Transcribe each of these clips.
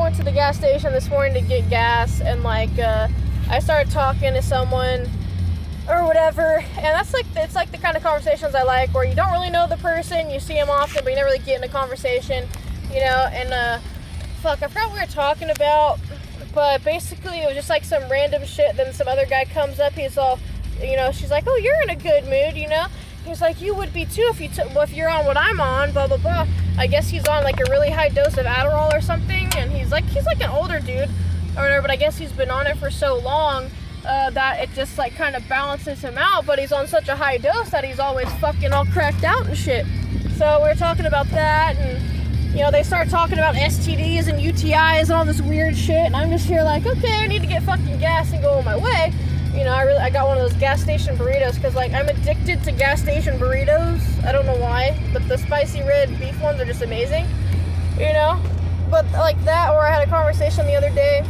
went to the gas station this morning to get gas, and like I started talking to someone or whatever, and that's like, it's like the kind of conversations I like, where you don't really know the person, you see them often, but you never really get in a conversation, you know. And fuck, I forgot what we were talking about, but basically it was just like some random shit. Then some other guy comes up, he's all, you know, she's like, oh, you're in a good mood, you know. He's like, you would be too if you're on what I'm on, blah blah blah. I guess he's on like a really high dose of Adderall or something, and he's like an older dude or whatever, but I guess he's been on it for so long that it just like kind of balances him out. But he's on such a high dose that he's always fucking all cracked out and shit. So we were talking about that, and you know, they start talking about STDs and UTIs and all this weird shit, and I'm just here like, okay, I need to get fucking gas and go on my way. You know, I got one of those gas station burritos, because like I'm addicted to gas station burritos. I don't know why, but the spicy red beef ones are just amazing, you know. But like that, or I had a conversation the other day.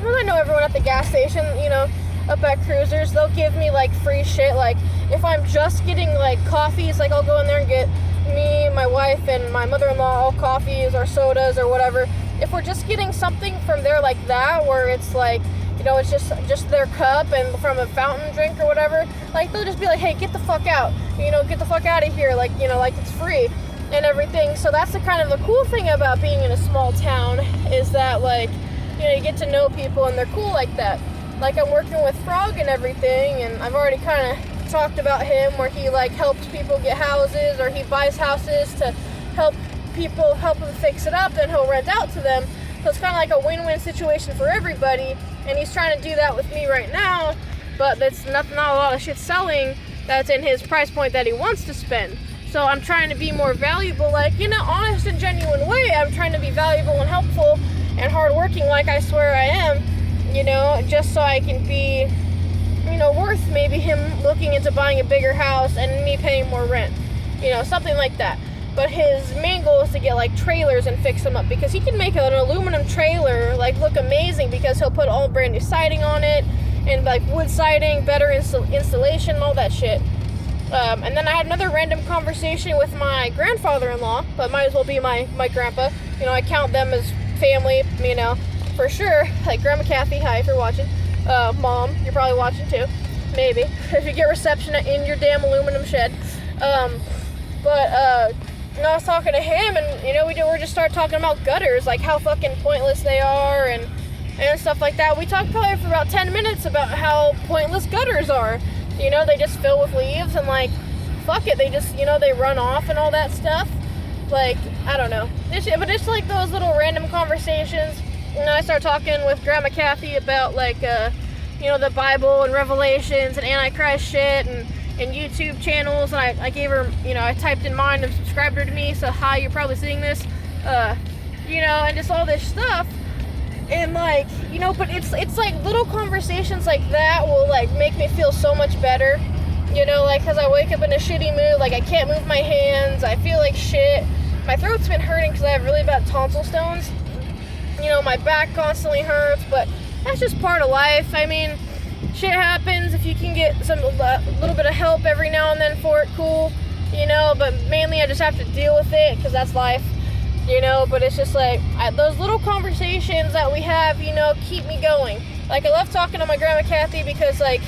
Well, I know everyone at the gas station, you know, up at Cruisers, they'll give me like free shit. Like if I'm just getting like coffees, like I'll go in there and get me, my wife, and my mother-in-law all coffees or sodas or whatever. If we're just getting something from there like that, where it's like, you know, it's just their cup and from a fountain drink or whatever, like they'll just be like, hey, get the fuck out, you know, get the fuck out of here, like, you know, like it's free and everything. So that's the kind of the cool thing about being in a small town, is that like, you know, you get to know people and they're cool like that. Like I'm working with Frog and everything, and I've already kind of talked about him, where he like helps people get houses, or he buys houses to help people, help him fix it up, then he'll rent out to them. So it's kind of like a win-win situation for everybody, and he's trying to do that with me right now, but that's not a lot of shit selling that's in his price point that he wants to spend. So I'm trying to be more valuable, like, in an honest and genuine way. I'm trying to be valuable and helpful and hardworking, like I swear I am, you know, just so I can be, you know, worth maybe him looking into buying a bigger house and me paying more rent, you know, something like that. But his main goal is to get like trailers and fix them up, because he can make an aluminum trailer like look amazing, because he'll put all brand new siding on it, and like wood siding, better installation, all that shit. And then I had another random conversation with my grandfather-in-law, but might as well be my grandpa. You know, I count them as family, you know, for sure. Like Grandma Kathy, hi if you're watching. Mom, you're probably watching too, maybe, if you get reception in your damn aluminum shed. You know, I was talking to him, and you know, we just started talking about gutters, like how fucking pointless they are, and stuff like that. We talked probably for about 10 minutes about how pointless gutters are. You know, they just fill with leaves, and like, fuck it, they just, you know, they run off and all that stuff. Like, I don't know. But it's like those little random conversations. You know, I started talking with Grandma Kathy about like, you know, the Bible and Revelations and Antichrist shit, and YouTube channels, and I gave her, you know, I typed in mine and subscribed her to me, so hi, you're probably seeing this, you know, and just all this stuff. And like, you know, but it's like little conversations like that will like make me feel so much better, you know, like, because I wake up in a shitty mood, like I can't move my hands, I feel like shit, my throat's been hurting because I have really bad tonsil stones, you know, my back constantly hurts, but that's just part of life. I mean, shit happens. If you can get a little bit of help every now and then for it, cool, you know, but mainly I just have to deal with it, because that's life, you know. But it's just like, those little conversations that we have, you know, keep me going. Like, I love talking to my Grandma Kathy, because like,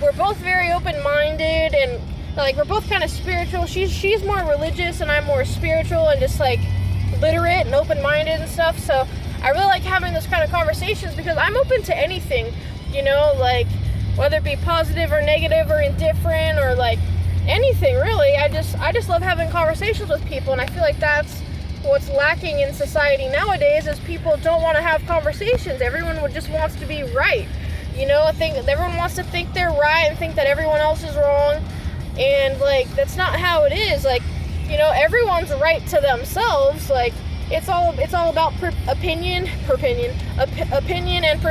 we're both very open-minded, and like, we're both kind of spiritual. She's more religious and I'm more spiritual and just like literate and open-minded and stuff. So I really like having those kind of conversations, because I'm open to anything, you know, like whether it be positive or negative or indifferent or like anything really. I just love having conversations with people, and I feel like that's what's lacking in society nowadays, is people don't want to have conversations. Everyone just wants to be right, you know. I think everyone wants to think they're right and think that everyone else is wrong, and like, that's not how it is. Like, you know, everyone's right to themselves. Like, it's all about opinion and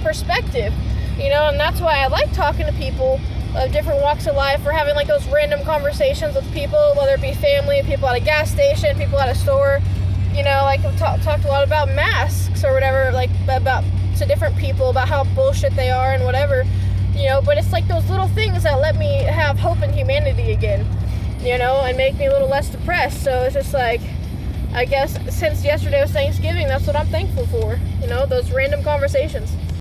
perspective, you know. And that's why I like talking to people of different walks of life, or having like those random conversations with people, whether it be family, people at a gas station, people at a store, you know. Like, I've talked a lot about masks or whatever, like about to different people about how bullshit they are and whatever, you know. But it's like those little things that let me have hope in humanity again, you know, and make me a little less depressed. So it's just like, I guess since yesterday was Thanksgiving, that's what I'm thankful for. You know, those random conversations.